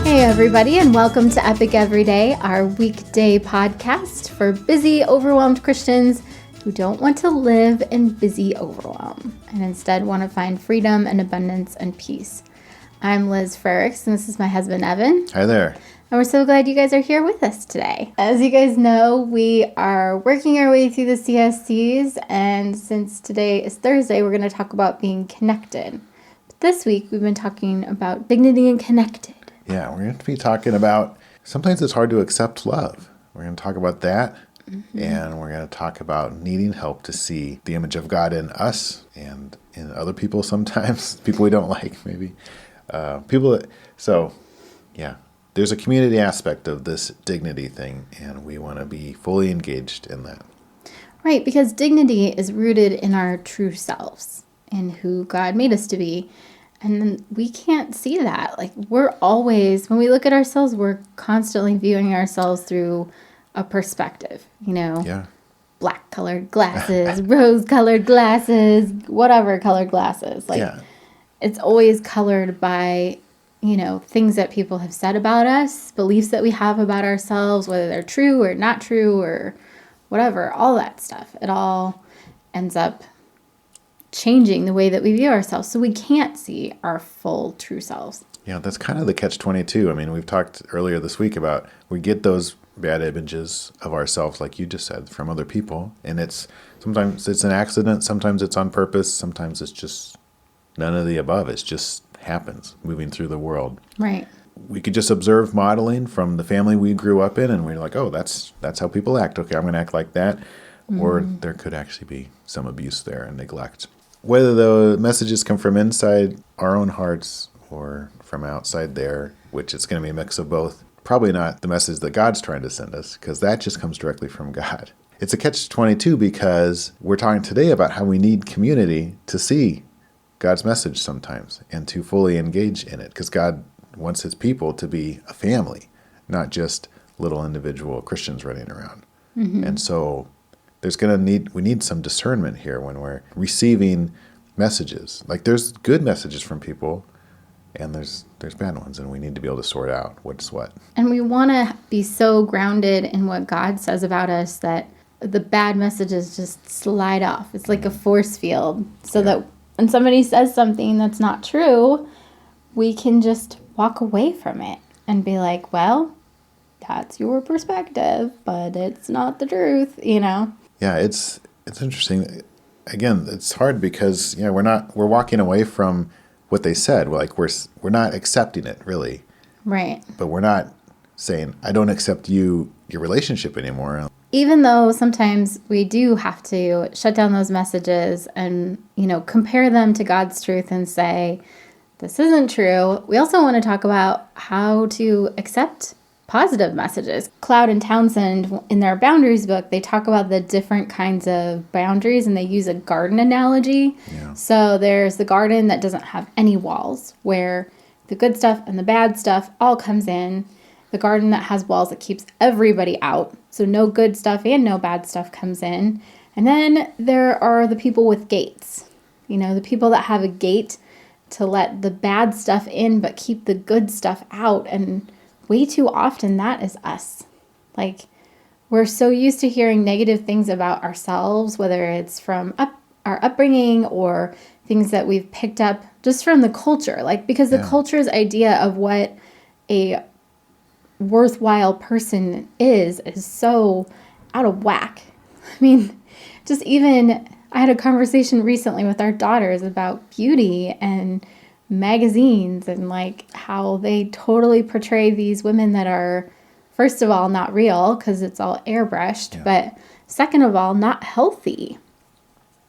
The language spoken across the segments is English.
Hey everybody, and welcome to Epic Everyday, our weekday podcast for busy, overwhelmed Christians who don't want to live in busy overwhelm and instead want to find freedom and abundance and peace. I'm Liz Frerichs, and this is my husband, Evan. Hi there. And we're so glad you guys are here with us today. As you guys know, we are working our way through the CSCs, and since today is Thursday, we're going to talk about being connected. But this week, we've been talking about dignity and connected. Yeah, we're going to be talking about, sometimes it's hard to accept love. We're going to talk about that, and we're going to talk about needing help to see the image of God in us and in other people sometimes, people we don't like maybe. There's a community aspect of this dignity thing, and we want to be fully engaged in that. Right, because dignity is rooted in our true selves, in who God made us to be. And we can't see that. Like, we're always, when we look at ourselves, we're constantly viewing ourselves through a perspective, black colored glasses, rose colored glasses, whatever colored glasses. It's always colored by, things that people have said about us, beliefs that we have about ourselves, whether they're true or not true or whatever, all that stuff. It all ends up changing the way that we view ourselves, so we can't see our full true selves. Yeah, that's kind of the catch-22. I mean, we've talked earlier this week about we get those bad images of ourselves, like you just said, from other people, and sometimes it's an accident, sometimes it's on purpose, sometimes it's just none of the above. It just happens moving through the world. Right. We could just observe modeling from the family we grew up in, and we're like, oh, that's how people act. Okay, I'm going to act like that. Or there could actually be some abuse there and neglect. Whether the messages come from inside our own hearts or from outside there, which it's going to be a mix of both, probably not the message that God's trying to send us, because that just comes directly from God. It's a catch-22 because we're talking today about how we need community to see God's message sometimes and to fully engage in it, because God wants his people to be a family, not just little individual Christians running around. And so we need some discernment here when we're receiving messages. Like, there's good messages from people and there's bad ones, and we need to be able to sort out what's what. And we want to be so grounded in what God says about us that the bad messages just slide off. It's like a force field, so that when somebody says something that's not true, we can just walk away from it and be like, well, that's your perspective, but it's not the truth, Yeah, it's interesting. Again, it's hard because we're walking away from what they said. We're not accepting it really. Right. But we're not saying, I don't accept your relationship anymore. Even though sometimes we do have to shut down those messages and, compare them to God's truth and say, this isn't true. We also want to talk about how to accept positive messages. Cloud and Townsend, in their boundaries book, they talk about the different kinds of boundaries, and they use a garden analogy. Yeah. So there's the garden that doesn't have any walls, where the good stuff and the bad stuff all comes in. The garden that has walls that keeps everybody out, so no good stuff and no bad stuff comes in. And then there are the people with gates. The people that have a gate to let the bad stuff in but keep the good stuff out. And way too often that is us. Like, we're so used to hearing negative things about ourselves, whether it's from our upbringing or things that we've picked up just from the culture. Because the culture's idea of what a worthwhile person is so out of whack. I mean, I had a conversation recently with our daughters about beauty and magazines and how they totally portray these women that are, first of all, not real because it's all airbrushed, but second of all, not healthy.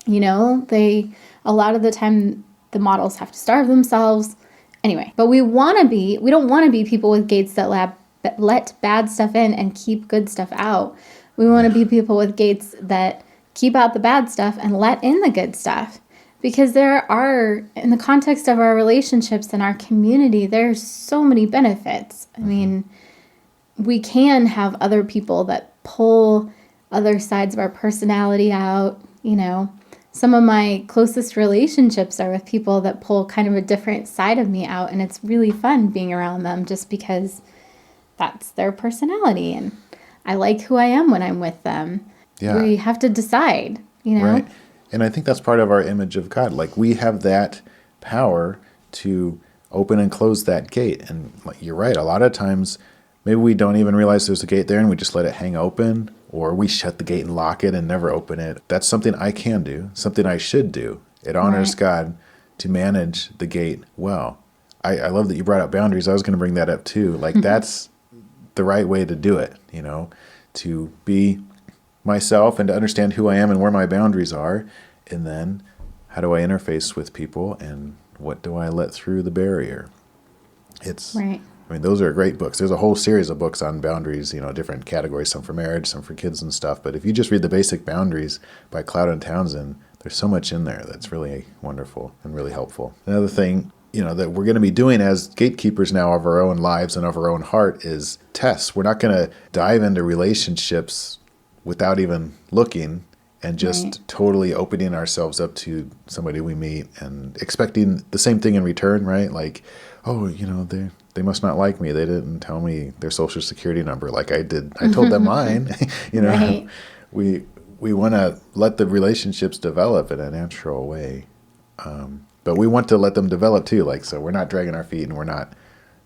A lot of the time the models have to starve themselves. Anyway, but we don't want to be people with gates that let bad stuff in and keep good stuff out. We want to be people with gates that keep out the bad stuff and let in the good stuff. Because there are, in the context of our relationships and our community, there's so many benefits. I mean, we can have other people that pull other sides of our personality out, some of my closest relationships are with people that pull kind of a different side of me out. And it's really fun being around them just because that's their personality. And I like who I am when I'm with them. Yeah. We have to decide, you know? Right. And I think that's part of our image of God. Like, we have that power to open and close that gate. And like, you're right. A lot of times, maybe we don't even realize there's a gate there and we just let it hang open, or we shut the gate and lock it and never open it. That's something I can do, something I should do. It honors God to manage the gate well. I love that you brought up boundaries. I was going to bring that up too. Like, that's the right way to do it, you know, to be myself and to understand who I am and where my boundaries are. And then how do I interface with people and what do I let through the barrier? It's, Right. I mean, those are great books. There's a whole series of books on boundaries, you know, different categories, some for marriage, some for kids and stuff. But if you just read The Basic Boundaries by Cloud and Townsend, there's so much in there that's really wonderful and really helpful. Another thing, you know, that we're going to be doing as gatekeepers now of our own lives and of our own heart is tests. We're not going to dive into relationships without even looking and just totally opening ourselves up to somebody we meet and expecting the same thing in return, right? Like, oh, you know, they must not like me. They didn't tell me their social security number like I did. I told them mine. You know, Right. we want to let the relationships develop in a natural way. But we want to let them develop too. Like, so we're not dragging our feet and we're not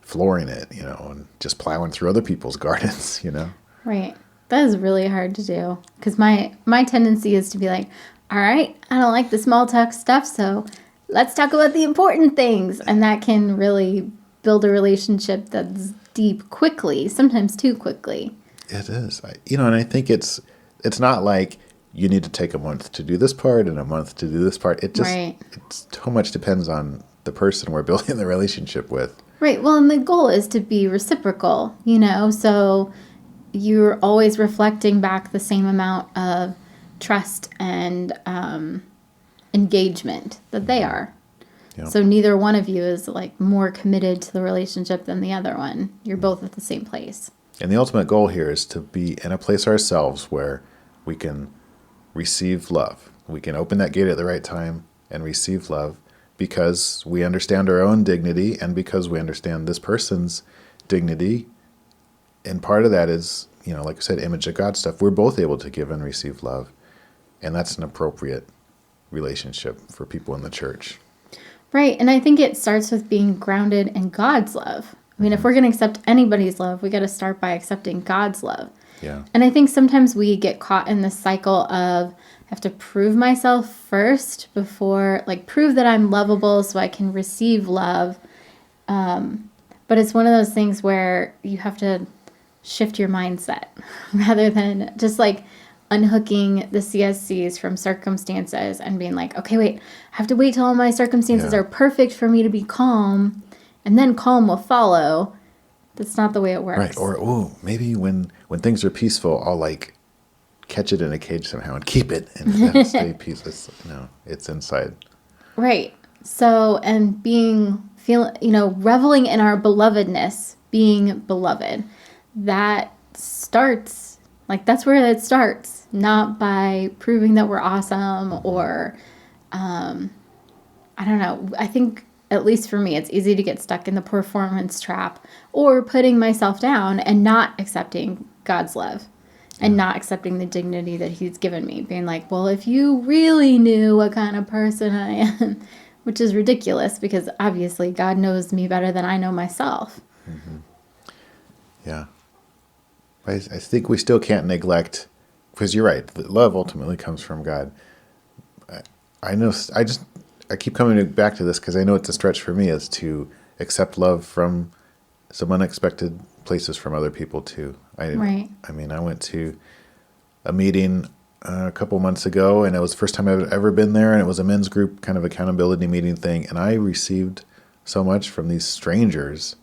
flooring it, you know, and just plowing through other people's gardens, you know? Right. That is really hard to do because my tendency is to be like, all right, I don't like the small talk stuff, so let's talk about the important things. And that can really build a relationship that's deep quickly, sometimes too quickly. It is. You know, and I think it's not like you need to take a month to do this part and a month to do this part. It just, it's so much depends on the person we're building the relationship with. Right. Well, and the goal is to be reciprocal, you know, so you're always reflecting back the same amount of trust and engagement that they are. Yep. So neither one of you is like more committed to the relationship than the other one. You're both at the same place. And the ultimate goal here is to be in a place ourselves where we can receive love. We can open that gate at the right time and receive love because we understand our own dignity and because we understand this person's dignity. And part of that is, you know, like I said, image of God stuff. We're both able to give and receive love. And that's an appropriate relationship for people in the church. Right. And I think it starts with being grounded in God's love. I mean, if we're going to accept anybody's love, we got to start by accepting God's love. Yeah. And I think sometimes we get caught in this cycle of I have to prove myself first before, like, prove that I'm lovable so I can receive love. But it's one of those things where you have to shift your mindset rather than just like unhooking the CSCs from circumstances and being like, okay, wait, I have to wait till all my circumstances are perfect for me to be calm, and then calm will follow. That's not the way it works. Right. Or, maybe when things are peaceful, I'll like catch it in a cage somehow and keep it and then stay peaceful. No, it's inside. Right. So, and reveling in our belovedness, being beloved, that starts, like, that's where it starts, not by proving that we're awesome or, I don't know. I think, at least for me, it's easy to get stuck in the performance trap or putting myself down and not accepting God's love and not accepting the dignity that he's given me. Being like, well, if you really knew what kind of person I am, which is ridiculous because obviously God knows me better than I know myself. Mm-hmm. Yeah. I think we still can't neglect, because you're right, love ultimately comes from God. I keep coming back to this because I know it's a stretch for me, is to accept love from some unexpected places from other people too. Right. I mean, I went to a meeting a couple months ago, and it was the first time I've ever been there, and it was a men's group kind of accountability meeting thing, and I received so much from these strangers,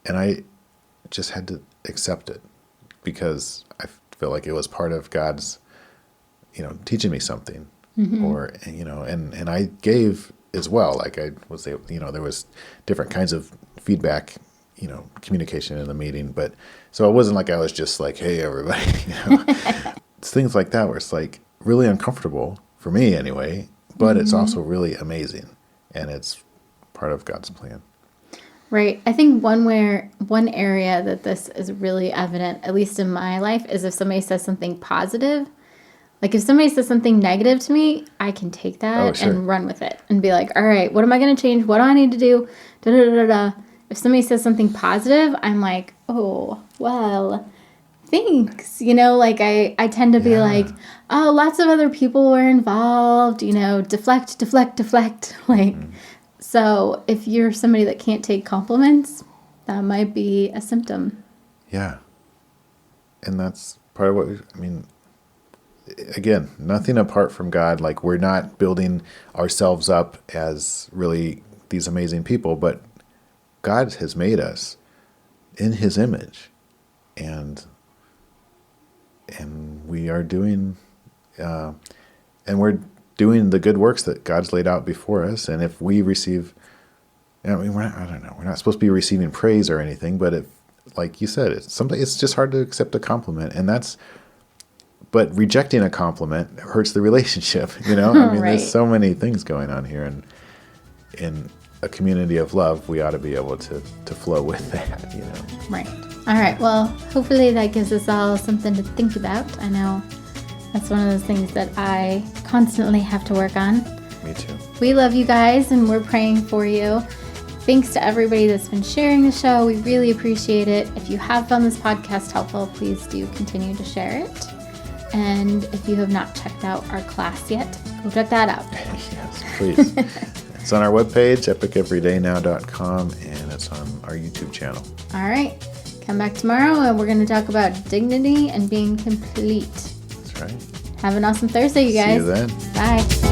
and I just had to accept it because I feel like it was part of God's, teaching me something. Mm-hmm. Or, and I gave as well. Like I was, there was different kinds of feedback, communication in the meeting. But so it wasn't like I was just like, hey, everybody, it's things like that where it's like really uncomfortable. for me anyway, but it's also really amazing, and it's part of God's plan. Right. I think one area that this is really evident, at least in my life, is if somebody says something positive. Like if somebody says something negative to me, I can take that and run with it and be like, all right, what am I going to change? What do I need to do? Da, da, da, da, da. If somebody says something positive, I'm like, oh, well, thanks. Like I tend to be like, oh, lots of other people were involved, deflect, deflect, deflect. Like, so if you're somebody that can't take compliments, that might be a symptom. Yeah. And that's part of what, again, nothing apart from God. Like, we're not building ourselves up as really these amazing people, but God has made us in his image. And we are doing, we're doing the good works that God's laid out before us. And if we receive, we're not supposed to be receiving praise or anything, but if, like you said, it's just hard to accept a compliment, but rejecting a compliment hurts the relationship, Right. There's so many things going on here, and in a community of love, we ought to be able to flow with that, Right. All right. Well, hopefully that gives us all something to think about. I know that's one of those things that I constantly have to work on. Me too. We love you guys, and we're praying for you. Thanks to everybody that's been sharing the show. We really appreciate it. If you have found this podcast helpful, please do continue to share it. And if you have not checked out our class yet, go check that out. Yes, please. It's on our webpage, epiceverydaynow.com, and it's on our YouTube channel. All right. Come back tomorrow, and we're going to talk about dignity and being complete. That's right. Have an awesome Thursday, you guys. See you then. Bye.